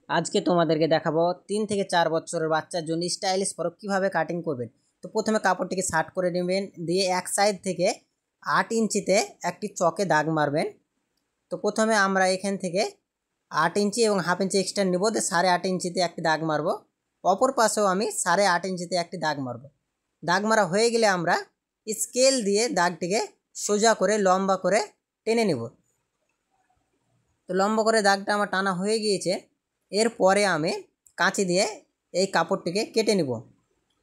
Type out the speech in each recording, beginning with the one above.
আজকে তোমাদেরকে দেখাবো 3 থেকে 4 বছরের বাচ্চার জন্য স্টাইলিশ ফ্রক কিভাবে কাটিং করবেন। তো প্রথমে কাপড়টিকে শার্ট করে নেবেন, দিয়ে এক সাইড থেকে 8 ইঞ্চিতে একটি চকে দাগ মারবেন। তো প্রথমে আমরা এখান থেকে 8 ইঞ্চি এবং হাফ ইঞ্চি এক্সট্রা নেব, দিয়ে 8.5 ইঞ্চিতে একটি দাগ মারবো। অপর পাশেও আমি 8.5 ইঞ্চিতে একটি দাগ মারবো। দাগ মারা হয়ে গেলে আমরা স্কেল দিয়ে দাগটিকে সোজা করে লম্বা করে টেনে নেব। তো লম্বা করে দাগটা আমার টানা হয়ে গিয়েছে। এরপরে আমি কাঁচি দিয়ে এই কাপড়টিকে কেটে নিব।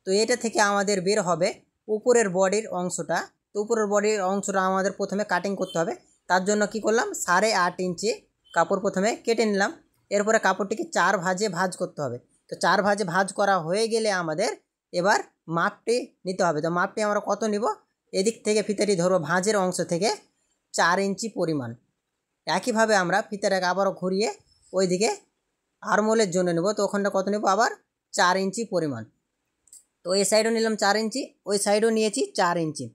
তো এটা থেকে আমাদের বের হবে উপরের বডির অংশটা। তো উপরের বডির অংশটা আমাদের প্রথমে কাটিং করতে হবে। তার জন্য কি করলাম, 8.5 ইঞ্চি কাপড় প্রথমে কেটে নিলাম। এরপরে কাপড়টিকে 4 ভাঁজে ভাঁজ করতে হবে। তো 4 ভাঁজে ভাঁজ করা হয়ে গেলে আমাদের এবার মাপটি নিতে হবে। তো মাপটি আমরা কত নিব, এদিক থেকে ফিতাটি ধরবো ভাঁজের অংশ থেকে 4 ইঞ্চি পরিমাণ। একইভাবে আমরা ফিতাটাকে আবারও ঘুরিয়ে ওইদিকে আরমোলের জন্য নেব। তো ওখানটা কত নেব, আবার 4 ইঞ্চি পরিমাণ। তো এই সাইডও নিলাম 4 ইঞ্চি, ওই সাইডও নিয়েছি 4 ইঞ্চি।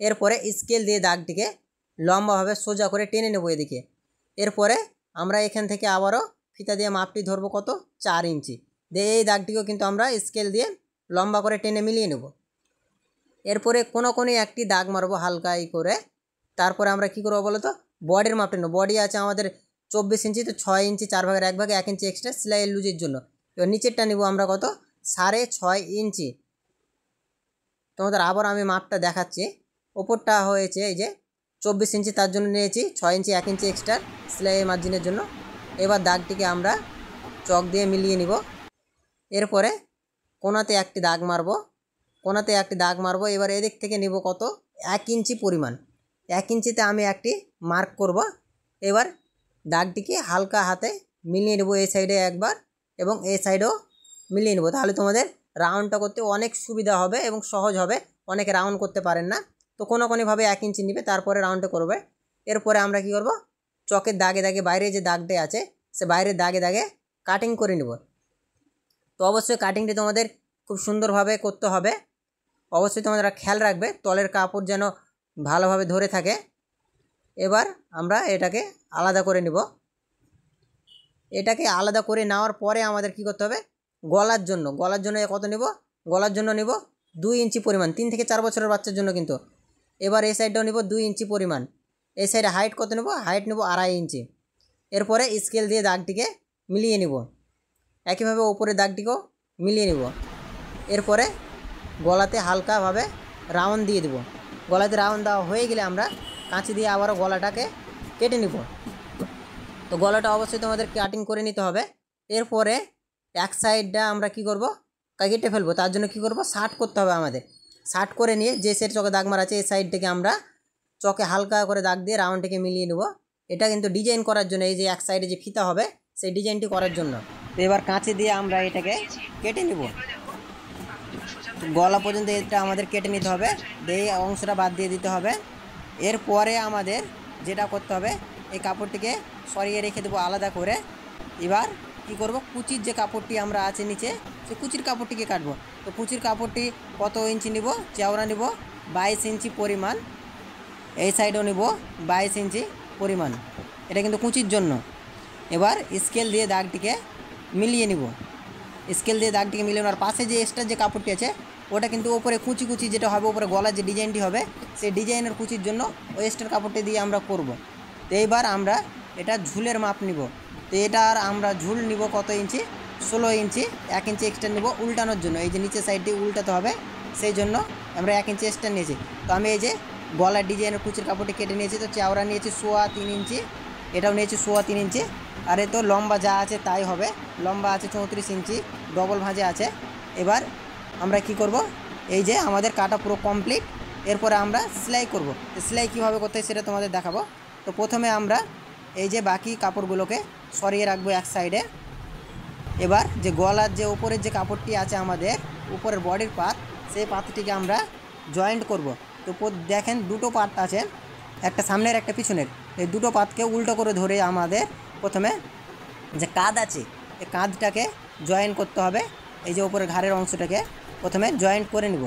এরপরে স্কেল দিয়ে দাগটিকে লম্বাভাবে সোজা করে টেনে নেব এদিকে। এরপরে আমরা এখান থেকে আবারও ফিতা দিয়ে মাপটি ধরবো কত, 4 ইঞ্চি। দিয়ে এই দাগটিকেও কিন্তু আমরা স্কেল দিয়ে লম্বা করে টেনে মিলিয়ে নেব। এরপরে কোনো একটি দাগ মারবো হালকাই করে। তারপরে আমরা কি করবো বলো তো, বডির মাপটা নেব। বডি আছে আমাদের 24 ইঞ্চি, তো 6 ইঞ্চি 4 ভাগের 1 ভাগে 1 ইঞ্চি এক্সট্রা সেলাইয়ের লুজের জন্য। এবার নিচেরটা নেব আমরা কত, 6.5 ইঞ্চি। তোমাদের আবার আমি মাপটা দেখাচ্ছি। ওপরটা হয়েছে এই যে 24 ইঞ্চি, তার জন্য নিয়েছি 6 ইঞ্চি 1 ইঞ্চি এক্সট্রা সেলাইয়ের মার্জিনের জন্য। এবার দাগটিকে আমরা চক দিয়ে মিলিয়ে নিব। এরপরে কোনাতে একটি দাগ মারবো। এবার এদিক থেকে নিব কত, 1 ইঞ্চি পরিমাণ। 1 ইঞ্চিতে আমি একটি মার্ক করব। এবার দাগটিকে হালকা হাতে মিলিয়ে নেব, এই সাইডে একবার এবং এই সাইডেও মিলিয়ে নেব। তাহলে তোমাদের রাউন্ডটা করতে অনেক সুবিধা হবে এবং সহজ হবে। অনেকে রাউন্ড করতে পারেন না, তো কোনোভাবে 1 ইঞ্চি নিবে, তারপরে রাউন্ডটা করবে। এরপরে আমরা কি করব, চকের দাগে দাগে বাইরে যে দাগটা আছে সে বাইরের দাগে দাগে কাটিং করে নেব। তো অবশ্যই কাটিংটি তোমাদের খুব সুন্দরভাবে করতে হবে। অবশ্যই তোমরা খেয়াল রাখবে তলের কাপড় যেন ভালোভাবে ধরে থাকে। এবার আমরা এটাকে আলাদা করে নেব। এটাকে আলাদা করে নেওয়ার পরে আমাদের কি করতে হবে, গলার জন্য কত নেব, গলার জন্য নেব 2 ইঞ্চি পরিমাণ। 3 থেকে 4 বছরের বাচ্চার জন্য কিন্তু। এবার এই সাইডটাও নেব 2 ইঞ্চি পরিমাণ। এই সাইডে হাইট কত নেব, হাইট নেব 2.5 ইঞ্চি। এরপরে স্কেল দিয়ে দাগটিকে মিলিয়ে নেব। একইভাবে উপরের দাগটিকেও মিলিয়ে নেব। এরপরে গলাতে হালকাভাবে রাউন্ড দিয়ে দেব। গলাতে রাউন্ড দেওয়া হয়ে গেলে আমরা কাঁচি দিয়ে আবারও গলাটাকে কেটে নিব। তো গলাটা অবশ্যই তোমাদের কাটিং করে নিতে হবে। এরপরে এক সাইডটা আমরা কি করব, কেটে ফেলবো। তার জন্য কি করব, শার্ট করতে হবে আমাদের। শার্ট করে নিয়ে যে সাইড চকে দাগ মারা আছে এই সাইডটাকে আমরা চকে হালকা করে দাগ দিয়ে রাউন্ডটিকে মিলিয়ে নেব। এটা কিন্তু ডিজাইন করার জন্য, এই যে এক সাইডে যে ফিতা হবে সেই ডিজাইনটি করার জন্য। তো এবার কাঁচি দিয়ে আমরা এটাকে কেটে নেব। গলা পর্যন্ত এটা আমাদের কেটে নিতে হবে, এই অংশটা বাদ দিয়ে দিতে হবে। এরপরে আমাদের যেটা করতে হবে, এই কাপড়টিকে সরিয়ে রেখে দেবো আলাদা করে। এবার কি করব, কুচির যে কাপড়টি আমরা আছে নিচে, সে কুচির কাপড়টিকে কাটবো। তো কুচির কাপড়টি কত ইঞ্চি নিব, চওড়া নিব 22 ইঞ্চি পরিমাণ। এই সাইডও নিব 22 ইঞ্চি পরিমাণ। এটা কিন্তু কুচির জন্য। এবার স্কেল দিয়ে দাগটিকে মিলিয়ে নিব। স্কেল দিয়ে দাগটিকে মিলিয়ে নেওয়ার পাশে যে এক্সট্রা যে কাপড়টি আছে ওটা কিন্তু ওপরে কুচি যেটা হবে, উপরে গলার যে ডিজাইনটি হবে সেই ডিজাইনের কুচির জন্য ওই এক্সট্রা কাপড়টি দিয়ে আমরা করব। তো এইবার আমরা এটা ঝুলের মাপ নিব। তো এটার আমরা ঝুল নিব কত ইঞ্চি, 16 ইঞ্চি। 1 ইঞ্চি এক্সট্রা নিব উল্টানোর জন্য, এই যে নিচের সাইডটি উল্টাতে হবে সেই জন্য আমরা 1 ইঞ্চি এক্সট্রা নিয়েছি। তো আমি এই যে গলার ডিজাইনের কুচির কাপড়টি কেটে নিয়েছি। তো চওড়া নিয়েছি 3.25 ইঞ্চি, এটাও নিয়েছি 3.25 ইঞ্চি। আর এ তো লম্বা যা আছে তাই হবে, লম্বা আছে 34 ইঞ্চি, ডবল ভাঁজে আছে। এবার আমরা কি করব, এই যে আমাদের কাটা পুরো কমপ্লিট। এরপরে আমরা সেলাই করব। সেলাই কীভাবে করতে হয় সেটা তোমাদের দেখাবো। তো প্রথমে আমরা এই যে বাকি কাপড়গুলোকে সরিয়ে রাখবো এক সাইডে। এবার যে গলার যে উপরের যে কাপড়টি আছে আমাদের উপরের বডির পার্ট, সেই পার্টটিকে আমরা জয়েন্ট করব। তো দেখেন দুটো পার্ট আছে, একটা সামনের একটা পিছনের। এই দুটো পার্টকে উল্টো করে ধরে আমাদের প্রথমে যে কাঁধ আছে এই কাঁধটাকে জয়েন করতে হবে। এই যে উপরের ঘাড়ের অংশটাকে প্রথমে জয়েন্ট করে নিব।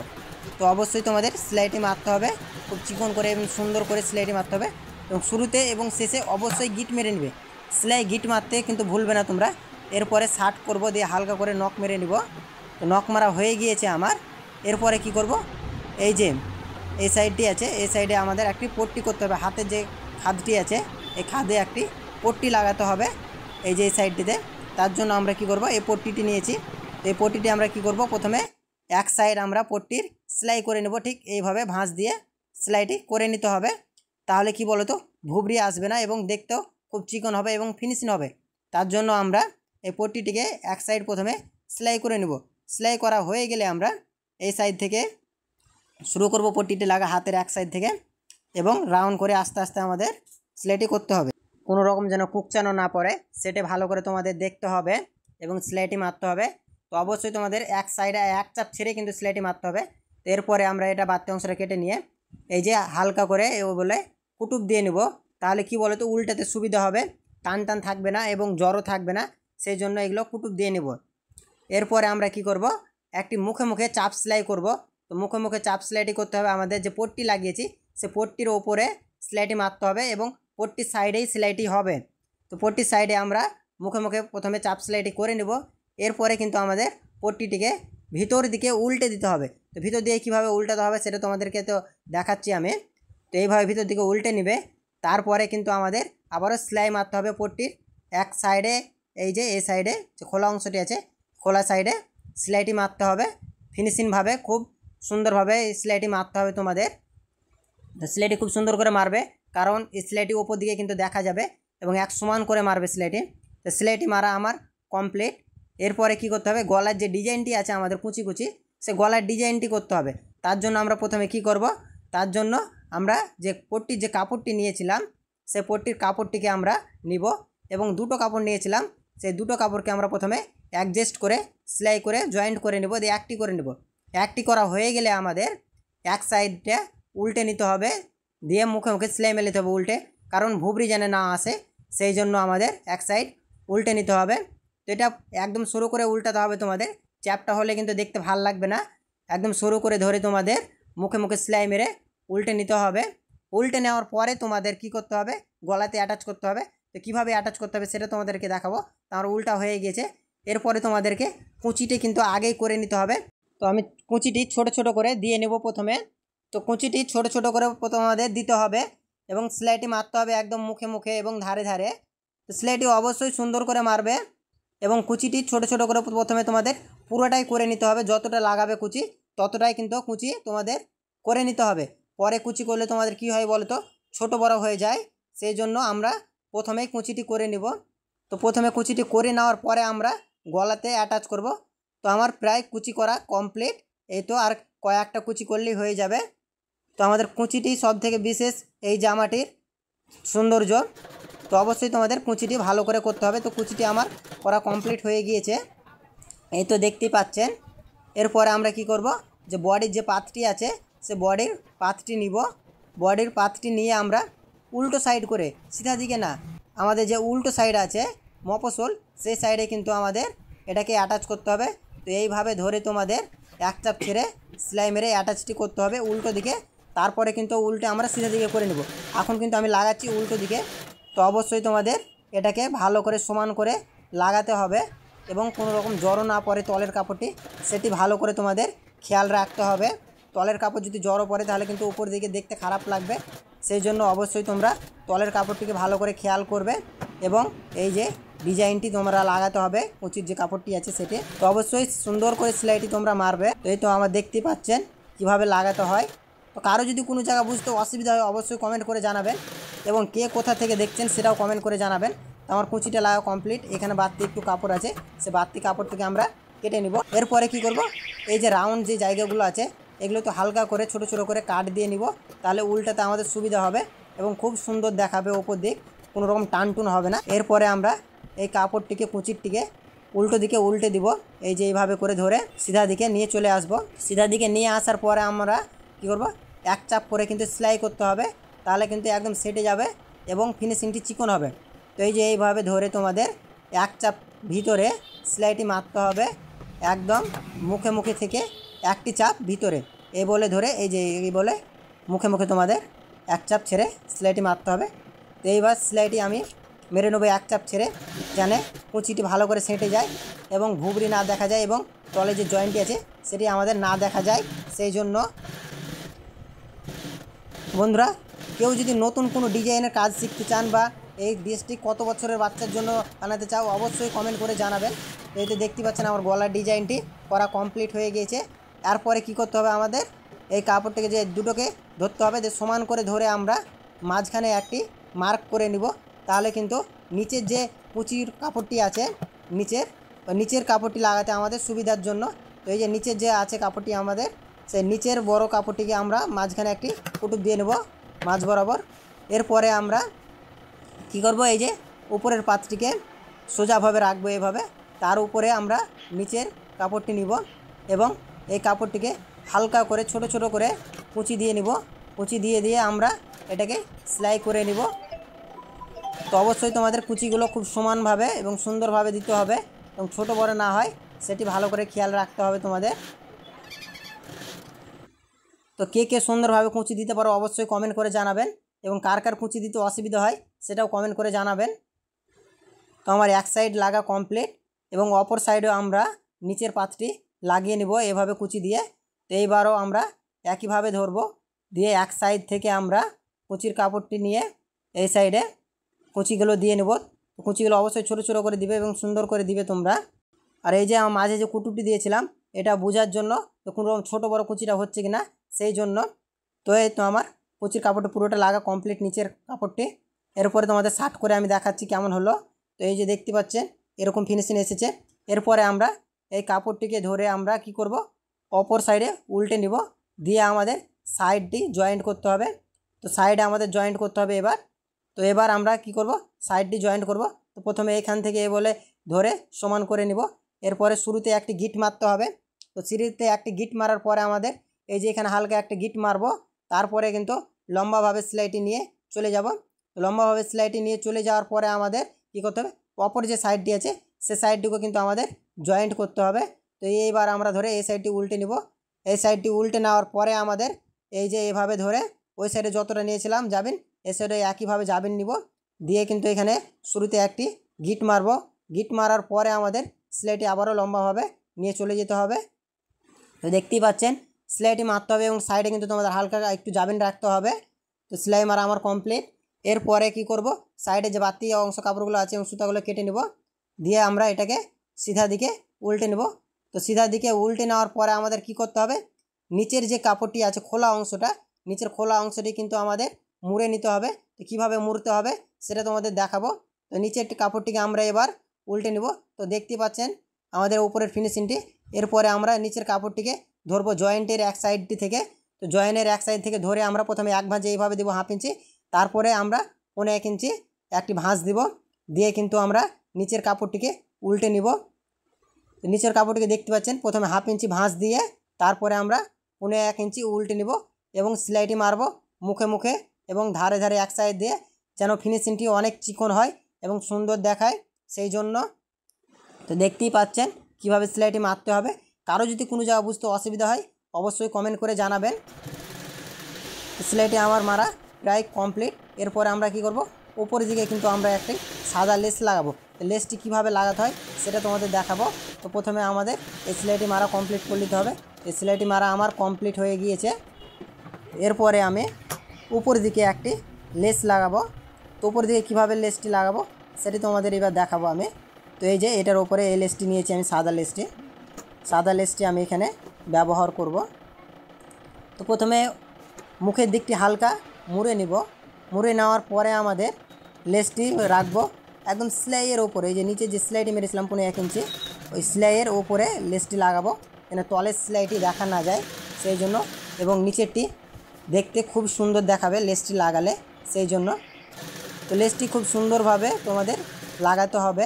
তো অবশ্যই তোমাদের সেলাইটি মারতে হবে, খুব চিকন করে এবং সুন্দর করে সেলাইটি মারতে হবে। এবং শুরুতে এবং শেষে অবশ্যই গিট মেরে নেবে। সেলাই গিট মারতে কিন্তু ভুলবে না তোমরা, এরপরে শার্ট করব, দিয়ে হালকা করে নখ মেরে নিব। তো নখ মারা হয়ে গিয়েছে আমার। এরপরে কি করব, এই যে এই সাইডটি আছে, এই সাইডে আমাদের একটি পট্টি করতে হবে। হাতের যে খাদটি আছে এই খাদে একটি পট্টি লাগাতে হবে এই যে এই সাইডটিতে। তার জন্য আমরা কি করব, এই পট্টিটি নিয়েছি। তো এই পট্টিটি আমরা কি করব, প্রথমে এক সাইড আমরা পট্টির সেলাই করে নেব। ঠিক এইভাবে ভাঁজ দিয়ে সেলাইটি করে নিতে হবে। তাহলে কি বলো তো, ভুবড়ি আসবে না এবং দেখতেও খুব চিকন হবে এবং ফিনিশিং হবে। তার জন্য আমরা এই পট্টিটিকে এক সাইড প্রথমে সেলাই করে নেব। সেলাই করা হয়ে গেলে আমরা এই সাইড থেকে শুরু করব পট্টিটি লাগা হাতের এক সাইড থেকে, এবং রাউন্ড করে আস্তে আস্তে আমাদের সেলাইটি করতে হবে। কোনো রকম যেন কুকচানো না পড়ে সেটা ভালো করে তোমাদের দেখতে হবে এবং সেলাইটি মারতে হবে। তো অবশ্যই তোমাদের এক সাইডে এক চাপ ছেড়ে কিন্তু সেলাইটি মারতে হবে। তো এরপরে আমরা এটা বাড়তি অংশটা কেটে নিয়ে এই যে হালকা করে বলে কুটুপ দিয়ে নেব। তাহলে কি বলো তো, উল্টাতে সুবিধা হবে, টান টান থাকবে না এবং জড়ো থাকবে না, সেই জন্য এগুলো কুটুপ দিয়ে নেব। এরপরে আমরা কি করব, একটি মুখে মুখে চাপ সেলাই করব। তো মুখে মুখে চাপ সেলাইটি করতে হবে। আমাদের যে পট্টি লাগিয়েছি সে পট্টির ওপরে সেলাইটি মারতে হবে এবং পট্টির সাইডেই সেলাইটি হবে। তো পট্টির সাইডে আমরা মুখে মুখে প্রথমে চাপ সেলাইটি করে নেব। এরপরে কিন্তু আমাদের পট্টিটিকে ভিতর দিকে উল্টে দিতে হবে। তো ভিতর দিয়ে কীভাবে উল্টাতে হবে সেটা তোমাদেরকে তো দেখাচ্ছি আমি। তো এইভাবে ভিতর দিকে উল্টে নেবে। তারপরে কিন্তু আমাদের আবারও সেলাই মারতে হবে পট্টির এক সাইডে। এই যে এই সাইডে যে খোলা অংশটি আছে, খোলা সাইডে সেলাইটি মারতে হবে ফিনিশিংভাবে, খুব সুন্দরভাবে এই সেলাইটি মারতে হবে তোমাদের। তো সেলাইটি খুব সুন্দর করে মারবে, কারণ এই সেলাইটি ওপর দিকে কিন্তু দেখা যাবে এবং এক সমান করে মারবে সেলাইটি। তো সেলাইটি মারা আমার কমপ্লিট। এরপরে কি করতে হবে, গলার যে ডিজাইনটি আছে আমাদের কুচি কুচি, সে গলার ডিজাইনটি করতে হবে। তার জন্য আমরা প্রথমে কি করব, তার জন্য আমরা যে পট্টির যে কাপড়টি নিয়েছিলাম সে পট্টির কাপড়টিকে আমরা নিব এবং দুটো কাপড় নিয়েছিলাম, সেই দুটো কাপড়কে আমরা প্রথমে অ্যাডজাস্ট করে সেলাই করে জয়েন্ট করে নেব, দিয়ে একটি করে নেব। একটি করা হয়ে গেলে আমাদের এক সাইডটা উল্টে নিতে হবে, দিয়ে মুখে মুখে সেলাই মেলে নিতে হবে উল্টে, কারণ ভুবড়ি যেন না আসে সেই জন্য আমাদের এক সাইড উল্টে নিতে হবে। তো এটা একদম সরু করে উল্টাতে হবে তোমাদের, চ্যাপটা হলে কিন্তু দেখতে ভালো লাগবে না। একদম সরু করে ধরে তোমাদের মুখে মুখে সেলাই মেরে উল্টে নিতে হবে। উল্টে নেওয়ার পরে তোমাদের কি করতে হবে, গলাতে অ্যাটাচ করতে হবে। তো কীভাবে অ্যাটাচ করতে হবে সেটা তোমাদেরকে দেখাবো। আমার উল্টা হয়ে গিয়েছে। এরপরে তোমাদেরকে কুচিটি কিন্তু আগেই করে নিতে হবে। তো আমি কুচিটি ছোট ছোট করে দিয়ে নেব প্রথমে। তো কুচিটি ছোট ছোট করে তোমাদের দিতে হবে এবং সেলাইটি মারতে হবে একদম মুখে মুখে এবং ধারে ধারে। তো সেলাইটি অবশ্যই সুন্দর করে মারবে এবং কুচিটি ছোট ছোট করে প্রথমে তোমাদের পুরোটাই করে নিতে হবে। যতটা লাগাবে কুচি ততটাই কিন্তু কুচি তোমাদের করে নিতে হবে। পরে কুচি করলে তোমাদের কি হয় বলো তো, ছোট বড় হয়ে যায়, সেই জন্য আমরা প্রথমেই কুচিটি করে নিব। তো প্রথমে কুচিটি করে নেওয়ার পরে আমরা গলাতে অ্যাটাচ করব। তো আমার প্রায় কুচি করা কমপ্লিট, এই তো আর কয়েকটা কুচি করলেই হয়ে যাবে। তো আমাদের কুচিটি সব থেকে বিশেষ এই জামাটির সৌন্দর্য। তো অবশ্যই তোমাদের কুচিটি ভালো করে করতে হবে। তো কুচিটি আমার করা কমপ্লিট হয়ে গিয়েছে, এই তো দেখতেই পাচ্ছেন। এরপরে আমরা কি করব, যে বডির যে পাতটি আছে সে বডির পাতটি নিব। বডির পাতটি নিয়ে আমরা উল্টো সাইড করে, সিধা দিকে না, আমাদের যে উল্টো সাইড আছে মফস্বল সেই সাইডে কিন্তু আমাদের এটাকে অ্যাটাচ করতে হবে। তো এইভাবে ধরে তোমাদের এক চাপ ছেড়ে সেলাই মেরে অ্যাটাচটি করতে হবে উল্টো দিকে। তারপরে কিন্তু উল্টে আমরা সিধা দিকে করে নেব। এখন কিন্তু আমি লাগাচ্ছি উল্টো দিকে। তো অবশ্যই তোমাদের এটাকে ভালো করে সমান করে লাগাতে হবে এবং কোনো রকম জড়ো না পড়ে তলের কাপড়টি, সেটি ভালো করে তোমাদের খেয়াল রাখতে হবে। তলের কাপড় যদি জড়ো পড়ে তাহলে কিন্তু উপর দিকে দেখতে খারাপ লাগবে, সেই জন্য অবশ্যই তোমরা তলের কাপড়টিকে ভালো করে খেয়াল করবে এবং এই যে ডিজাইনটি তোমরা লাগাতে হবে কুচির যে কাপড়টি আছে সেটি। তো অবশ্যই সুন্দর করে সেলাইটি তোমরা মারবে। তো এই তো আমার দেখতেই পাচ্ছেন কিভাবে লাগাতে হয়। তো কারো যদি কোনো জায়গা বুঝতে অসুবিধা হয় অবশ্যই কমেন্ট করে জানাবেন এবং কে কোথা থেকে দেখছেন সেটাও কমেন্ট করে জানাবেন। তো আমার কুচিটা লাগা কমপ্লিট। এখানে বাড়তি একটু কাপড় আছে, সে বাড়তি কাপড়টিকে আমরা কেটে নিব। এরপরে কি করব, এই যে রাউন্ড যে জায়গাগুলো আছে এগুলো তো হালকা করে ছোট ছোট করে কাট দিয়ে নিব, তাহলে উল্টাতে আমাদের সুবিধা হবে এবং খুব সুন্দর দেখাবে ওপর দিক, কোনো রকম টানটুন হবে না। এরপরে আমরা এই কাপড়টিকে কুচিরটিকে উল্টো দিকে উল্টে দিব, এই যে এইভাবে করে ধরে সিধা দিকে নিয়ে চলে আসব। সিধা দিকে নিয়ে আসার পরে আমরা কি করব, এক চাপ করে কিন্তু সেলাই করতে হবে, তাহলে কিন্তু একদম সেটে যাবে এবং ফিনিশিংটি চিকন হবে। তো এই যে এইভাবে ধরে তোমাদের এক চাপ ভিতরে সেলাইটি মারতে হবে, একদম মুখে মুখে থেকে একটি চাপ ভিতরে, এই বলে ধরে এই যে এই বলে মুখে মুখে তোমাদের এক চাপ ছেড়ে সেলাইটি মারতে হবে। তো এইবার সেলাইটি আমি মেরে নেবো এক চাপ ছেড়ে, যেন কুচিটি ভালো করে সেঁটে যায় এবং ভুবড়ি না দেখা যায় এবং তলে যে জয়েন্টটি আছে সেটি আমাদের না দেখা যায়। সেই জন্য বন্ধুরা, কেউ যদি নতুন কোনো ডিজাইনের কাজ শিখতে চান বা এই ড্রেসটি কত বছরের বাচ্চার জন্য বানাতে চাও, অবশ্যই কমেন্ট করে জানাবেন। তো এতে দেখতে পাচ্ছেন আমার গলার ডিজাইনটি করা কমপ্লিট হয়ে গিয়েছে। এরপরে কি করতে হবে, আমাদের এই কাপড়টিকে যে দুটোকে ধরতে হবে, যে সমান করে ধরে আমরা মাঝখানে একটি মার্ক করে নিব। তাহলে কিন্তু নিচের যে কুচির কাপড়টি আছে, নিচের কাপড়টি লাগাতে আমাদের সুবিধার জন্য, তো এই যে নিচের যে আছে কাপড়টি আমাদের, সেই নিচের বড় কাপড়টিকে আমরা মাঝখানে একটি কুটুপ দিয়ে নেব মাঝ বরাবর। এরপরে আমরা কি করব, এই যে উপরের পাতটিকে সোজাভাবে রাখবো এভাবে, তার উপরে আমরা নিচের কাপড়টি নিব এবং এই কাপড়টিকে হালকা করে ছোট ছোট করে কুচি দিয়ে নিব। কুচি দিয়ে আমরা এটাকে সেলাই করে নিব। তো অবশ্যই তোমাদের কুচিগুলো খুব সমানভাবে এবং সুন্দরভাবে দিতে হবে এবং ছোট বড় না হয় সেটি ভালো করে খেয়াল রাখতে হবে তোমাদের। তো কে সুন্দরভাবে কুচি দিতে পারো অবশ্যই কমেন্ট করে জানাবেন এবং কার কুচি দিতে অসুবিধা হয় সেটাও কমেন্ট করে জানাবেন। তো আমার এক সাইড লাগা কমপ্লিট এবং অপর সাইডেও আমরা নিচের পাতটি লাগিয়ে নেব এভাবে কুচি দিয়ে। তো এইবারও আমরা একইভাবে ধরব, দিয়ে এক সাইড থেকে আমরা কুচির কাপড়টি নিয়ে এই সাইডে কুচিগুলো দিয়ে নেব। কুচিগুলো অবশ্যই ছোট ছোট করে দিবে এবং সুন্দর করে দিবে তোমরা। আর এই যে আমার মাঝে যে কুটুপটি দিয়েছিলাম এটা বোঝার জন্য, তো কোনো রকম ছোটো বড়ো কুচিটা হচ্ছে কিনা সেই জন্য। তো এই তো আমার কুচির কাপড়টা পুরোটা লাগা কমপ্লিট নিচের কাপড়টি। এরপরে তোমাদের শার্ট করে আমি দেখাচ্ছি কেমন হলো। তো এই যে দেখতে পাচ্ছেন এরকম ফিনিশিং এসেছে। এরপরে আমরা এই কাপড়টিকে ধরে আমরা কি করব, অপর সাইডে উল্টে নিব, দিয়ে আমাদের সাইডটি জয়েন্ট করতে হবে। তো সাইডে আমাদের জয়েন্ট করতে হবে এবার। তো এবার আমরা কি করব, সাইডটি জয়েন্ট করব। তো প্রথমে এখান থেকে বলে ধরে সমান করে নিব। এরপরে শুরুতে একটি গিট মারতে হবে। তো সিঁড়িতে একটি গিট মারার পরে আমাদের এই যে এখানে হালকা একটা গিট মারব, তারপরে কিন্তু লম্বাভাবে সেলাইটি নিয়ে চলে যাব। লম্বাভাবে সেলাইটি নিয়ে চলে যাওয়ার পরে আমাদের কী করতে হবে, অপর যে সাইডটি আছে সে সাইডটিকে কিন্তু আমাদের জয়েন্ট করতে হবে। তো এইবার আমরা ধরে এই সাইডটি উল্টে নিব। এই সাইডটি উল্টে নেওয়ার পরে আমাদের এই যে এভাবে ধরে ওই সাইডে যতটা নিয়েছিলাম যাবেন, এই সাইডে একইভাবে যাবেন নিব, দিয়ে কিন্তু এখানে শুরুতে একটি গিট মারব। গিট মারার পরে আমাদের সেলাইটি আবারও লম্বাভাবে নিয়ে চলে যেতে হবে। তো দেখতেই পাচ্ছেন সেলাইটি মারতে হবে এবং সাইডে কিন্তু তোমাদের হালকা একটু যাবেন রাখতে হবে। তো সেলাই মারা আমার কমপ্লিট। এরপরে কি করব, সাইডে যে বাড়তি অংশ কাপড়গুলো আছে এবং সুতাগুলো কেটে নেব, দিয়ে আমরা এটাকে সিধা দিকে উল্টে নেব। তো সিধা দিকে উল্টে নেওয়ার পরে আমাদের কি করতে হবে, নিচের যে কাপড়টি আছে খোলা অংশটা, নিচের খোলা অংশটি কিন্তু আমাদের মুড়ে নিতে হবে। তো কীভাবে মুড়তে হবে সেটা তোমাদের দেখাবো। তো নিচের কাপড়টিকে আমরা এবার উল্টে নেব। তো দেখতে পাচ্ছেন আমাদের উপরের ফিনিশিংটি। এরপরে আমরা নিচের কাপড়টিকে ধরবো জয়েন্টের এক সাইডটি থেকে। তো জয়েন্টের এক সাইড থেকে ধরে আমরা প্রথমে এক ভাঁজ এইভাবে দেবো 1/2 ইঞ্চি, তারপরে আমরা 1.25 ইঞ্চি একটি ভাঁজ দিব, দিয়ে কিন্তু আমরা নিচের কাপড়টিকে উল্টে নিব। তো নিচের কাপড়টিকে দেখতে পাচ্ছেন প্রথমে 1/2 ইঞ্চি ভাঁজ দিয়ে তারপরে আমরা 1.25 ইঞ্চি উল্টে নিব এবং সেলাইটি মারব মুখে মুখে এবং ধারে ধারে এক সাইড দিয়ে, যেন ফিনিশিংটি অনেক চিকন হয় এবং সুন্দর দেখায় সেই জন্য। তো দেখতেই পাচ্ছেন কীভাবে সেলাইটি মারতে হবে। কারো যদি কোনো জায়গা বুঝতে অসুবিধা হয় অবশ্যই কমেন্ট করে জানাবেন। সেলাইটি আমার মারা প্রায় কমপ্লিট। এরপরে আমরা কি করব, উপরের দিকে কিন্তু আমরা একটি সাদা লেস লাগাবো। লেসটি কীভাবে লাগাতে হয় সেটা তোমাদের দেখাবো। তো প্রথমে আমাদের এই সেলাইটি মারা কমপ্লিট করে নিতে হবে। এই সেলাইটি মারা আমার কমপ্লিট হয়ে গিয়েছে। এরপরে আমি উপরের দিকে একটি লেস লাগাবো। তো উপর দিকে কীভাবে লেসটি লাগাবো সেটি তোমাদের এবার দেখাবো আমি। তো এই যে এটার উপরে এই লেসটি নিয়েছি আমি, সাদা লেসটি আমি এখানে ব্যবহার করব। তো প্রথমে মুখের দিকটি হালকা মুড়ে নিব। মুড়ে নেওয়ার পরে আমাদের লেসটি রাখবো একদম সেলাইয়ের ওপরে। এই যে নিচে যে সেলাইটি মেরেছিলাম 1.25 ইঞ্চি, ওই সেলাইয়ের ওপরে লেসটি লাগাবো, যেন তলের সেলাইটি দেখা না যায় সেই জন্য, এবং নিচেরটি দেখতে খুব সুন্দর দেখাবে লেসটি লাগালে সেই জন্য। তো লেসটি খুব সুন্দরভাবে তোমাদের লাগাতে হবে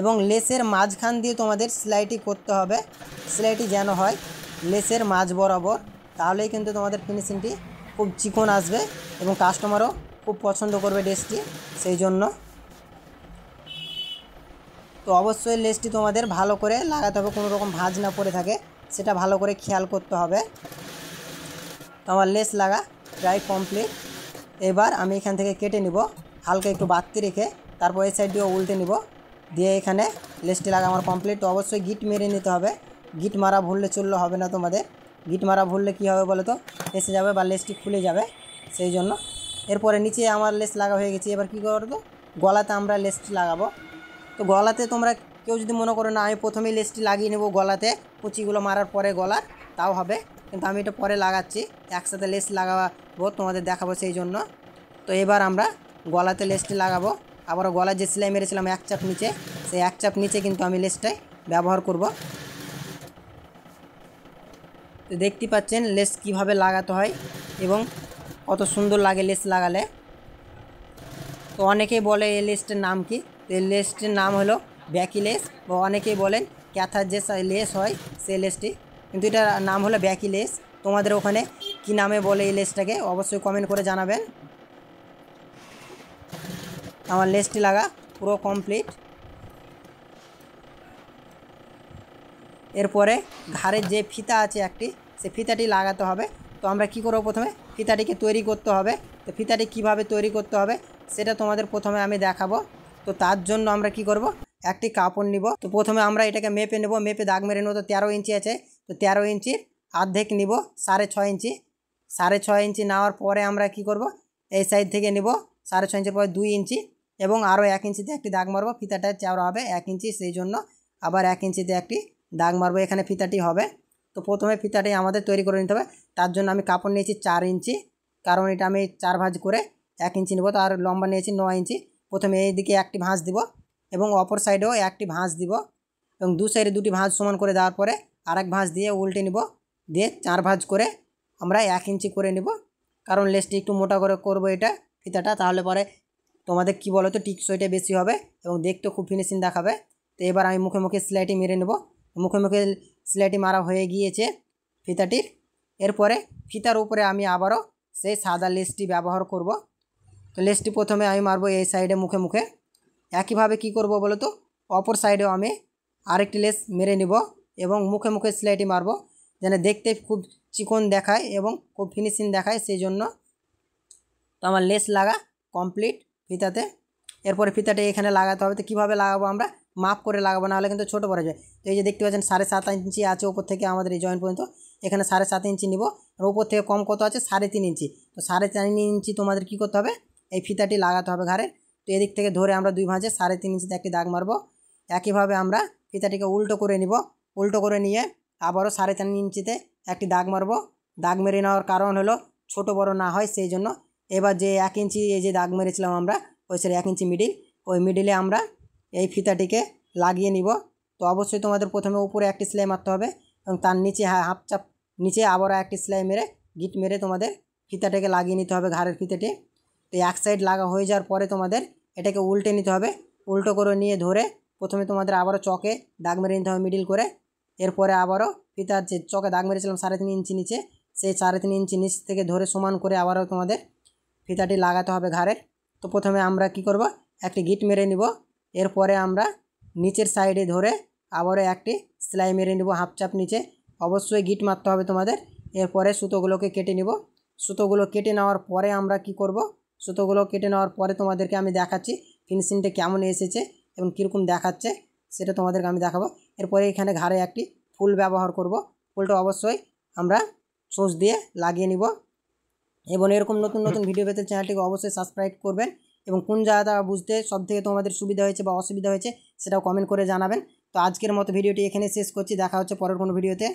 এবং লেসের মাঝখান দিয়ে তোমাদের সেলাইটি করতে হবে। সেলাইটি যেন হয় লেসের মাঝ বরাবর, তাহলেই কিন্তু তোমাদের ফিনিশিংটি খুব চিকন আসবে এবং কাস্টমারও খুব পছন্দ করবে ড্রেসটি সেই জন্য। তো অবশ্যই লেসটি তোমাদের ভালো করে লাগাতে হবে, কোনো রকম ভাঁজ না পড়ে থাকে সেটা ভালো করে খেয়াল করতে হবে। তো আমার লেস লাগা প্রায় কমপ্লিট। এবার আমি এখান থেকে কেটে নিব হালকা একটু বাড়তি রেখে, তারপর এই সাইড দিয়েও উল্টে নিব, দিয়ে এখানে লেসটি লাগা আমার কমপ্লিট। তো অবশ্যই গিট মেরে নিতে হবে, গিট মারা ভুললে চললে হবে না তোমাদের। গিট মারা ভুললে কী হবে বলো তো, এসে যাবে বা লেসটি খুলে যাবে, সেই জন্য। এরপরে নিচে আমার লেস লাগা হয়ে গেছে। এবার কী করবো, গলাতে আমরা লেসটি লাগাবো। তো গলাতে তোমরা কেউ যদি মনে করো না আমি প্রথমেই লেসটি লাগিয়ে নেবো গলাতে, কুচিগুলো মারার পরে গলার, তাও হবে, কিন্তু আমি এটা পরে লাগাচ্ছি, একসাথে লেস লাগাবো তোমাদের দেখাবো সেই জন্য। তো এবার আমরা গলাতে লেসটি লাগাবো। আবার গলায় যে সেলাই মেরেছিলাম এক চাপ নিচে, সেই এক চাপ নিচে কিন্তু আমি লেসটাই ব্যবহার করব। তো দেখতে পাচ্ছেন লেস কিভাবে লাগাতে হয় এবং কত সুন্দর লাগে লেস লাগালে। তো অনেকেই বলে এই লেসটির নাম কি, এই লেসটির নাম হলো ব্যাকি লেস, বা অনেকেই বলেন ক্যাথার যে লেস হয় সেই লেসটি, কিন্তু এটার নাম হলো ব্যাকি লেস। তোমাদের ওখানে কি নামে বলে এই লেসটাকে অবশ্যই কমেন্ট করে জানাবেন। আমার লেসটি লাগা পুরো কমপ্লিট। এরপরে ঘাড়ের যে ফিতা আছে একটি, সে ফিতাটি লাগাতে হবে। তো আমরা কি করব, প্রথমে ফিতাটিকে তৈরি করতে হবে। তো ফিতাটি কিভাবে তৈরি করতে হবে সেটা তোমাদের প্রথমে আমি দেখাবো। তো তার জন্য আমরা কি করব, একটি কাপড় নিব। তো প্রথমে আমরা এটাকে মেপে নেব, মেপে দাগ মেরে নেব। তো 13 ইঞ্চি আছে, তো 13 ইঞ্চির অর্ধেক নিব, 6.5 ইঞ্চি। 6.5 ইঞ্চি নেওয়ার পরে আমরা কি করব, এই সাইড থেকে নিব 6.5 ইঞ্চির পরে 2 ইঞ্চি এবং আরও 1 ইঞ্চিতে একটি দাগ মারবো। ফিতাটা চওড়া হবে 1 ইঞ্চি, সেই জন্য আবার 1 ইঞ্চিতে একটি দাগ মারবো, এখানে ফিতাটি হবে। তো প্রথমে ফিতাটি আমাদের তৈরি করে নিতে হবে। তার জন্য আমি কাপড় নিয়েছি 4 ইঞ্চি, কারণ এটা আমি 4 ভাঁজ করে 1 ইঞ্চি নেব। তার লম্বা নিয়েছি 9 ইঞ্চি। প্রথমে এই দিকে একটি ভাঁজ দিব এবং অপর সাইডেও একটি ভাঁজ দিব, এবং দু সাইডে দুটি ভাঁজ সমান করে দেওয়ার পরে আরেক ভাঁজ দিয়ে উল্টে নিব, দিয়ে 4 ভাঁজ করে আমরা 1 ইঞ্চি করে নিব। কারণ লেসটি একটু মোটা করে করব এটা ফিতাটা, তাহলে পরে তোমাদের কি বলো তো টিকসইটা বেশি হবে এবং দেখতে খুব ফিনিশিং দেখাবে। তো এবার আমি মুখে মুখে সেলাইটি মেরে নেব। মুখে মুখে সেলাইটি মারা হয়ে গিয়েছে ফিতাটির। এরপরে ফিতার উপরে আমি আবারও সেই সাদা লেসটি ব্যবহার করব। তো লেসটি প্রথমে আমি মারবো এই সাইডে মুখে মুখে। একইভাবে কি করব বলো তো, অপর সাইডেও আমি আরেকটি লেস মেরে নিব এবং মুখে মুখে সেলাইটি মারব, যেন দেখতে খুব চিকন দেখায় এবং খুব ফিনিশিং দেখায়, সেই জন্য। তো আমার লেস লাগা কমপ্লিট ফিতাতে। এরপরে ফিতাটা এখানে লাগাতে হবে। তো কীভাবে লাগাবো, আমরা মাপ করে লাগাবো, নাহলে কিন্তু ছোটো পড়ে যায়। তো এই যে দেখতে পাচ্ছেন 7.5 ইঞ্চি আছে ওপর থেকে আমাদের এই জয়েন্ট পর্যন্ত, এখানে 7.5 ইঞ্চি নিব। আর ওপর থেকে কম কত আছে, 3.5 ইঞ্চি। তো 3.5 ইঞ্চি তোমাদের কী করতে হবে, এই ফিতাটি লাগাতে হবে ঘাড়ে। তো এদিক থেকে ধরে আমরা দুই ভাঁজে 3.5 ইঞ্চিতে একটি দাগ মারবো। একইভাবে আমরা ফিতাটিকে উল্টো করে নিব, উল্টো করে নিয়ে আবারও 3.5 ইঞ্চিতে একটি দাগ মারবো। দাগ মেরে নেওয়ার কারণ হলো ছোটো বড় না হয়, সেই জন্য। এবার যে 1 ইঞ্চি এই যে দাগ মেরেছিলাম আমরা, ওই সাইডে 1 ইঞ্চি মিডিল, ওই মিডিলে আমরা এই ফিতাটিকে লাগিয়ে নিব। তো অবশ্যই তোমাদের প্রথমে উপরে একটি সেলাই মারতে হবে এবং তার নিচে হাফ চাপ নিচে আবারও একটি সেলাই মেরে গিট মেরে তোমাদের ফিতাটাকে লাগিয়ে নিতে হবে ঘাড়ের ফিতাটি। তো এক সাইড লাগা হয়ে যাওয়ার পরে তোমাদের এটাকে উল্টে নিতে হবে। উল্টো করে নিয়ে ধরে প্রথমে তোমাদের আবারও চকে দাগ মেরে নিতে হবে মিডিল করে। এরপরে আবারও ফিতার যে চকে দাগ মেরেছিলাম 3.5 ইঞ্চি নিচে, সেই 3.5 ইঞ্চি নিচ থেকে ধরে সমান করে আবারও তোমাদের ফিতাটি লাগাতে হবে ঘাড়ের। তো প্রথমে আমরা কি করব, একটি গিট মেরে নিব। এরপরে আমরা নিচের সাইডে ধরে আবারও একটি সেলাই মেরে নিব হাফ চাপ নিচে। অবশ্যই গিট মারতে হবে তোমাদের। এরপরে সুতোগুলোকে কেটে নিব। সুতোগুলো কেটে নেওয়ার পরে আমরা কি করব, সুতোগুলো কেটে নেওয়ার পরে তোমাদেরকে আমি দেখাচ্ছি ফিনিশিংটা কেমন এসেছে এবং কীরকম দেখাচ্ছে, সেটা তোমাদেরকে আমি দেখাবো। এরপরে এখানে ঘাড়ে একটি ফুল ব্যবহার করব। ফুলটা অবশ্যই আমরা সোজ দিয়ে লাগিয়ে নিব। এবং এরকম নতুন নতুন ভিডিও পেতে চ্যানেলটিকে অবশ্যই সাবস্ক্রাইব করবেন এবং কোন জায়গাটা বুঝতে সবথেকে তোমাদের সুবিধা হয়েছে বা অসুবিধা হয়েছে সেটাও কমেন্ট করে জানাবেন। তো আজকের মতো ভিডিওটি এখানে শেষ করছি, দেখা হচ্ছে পরের কোনো ভিডিওতে।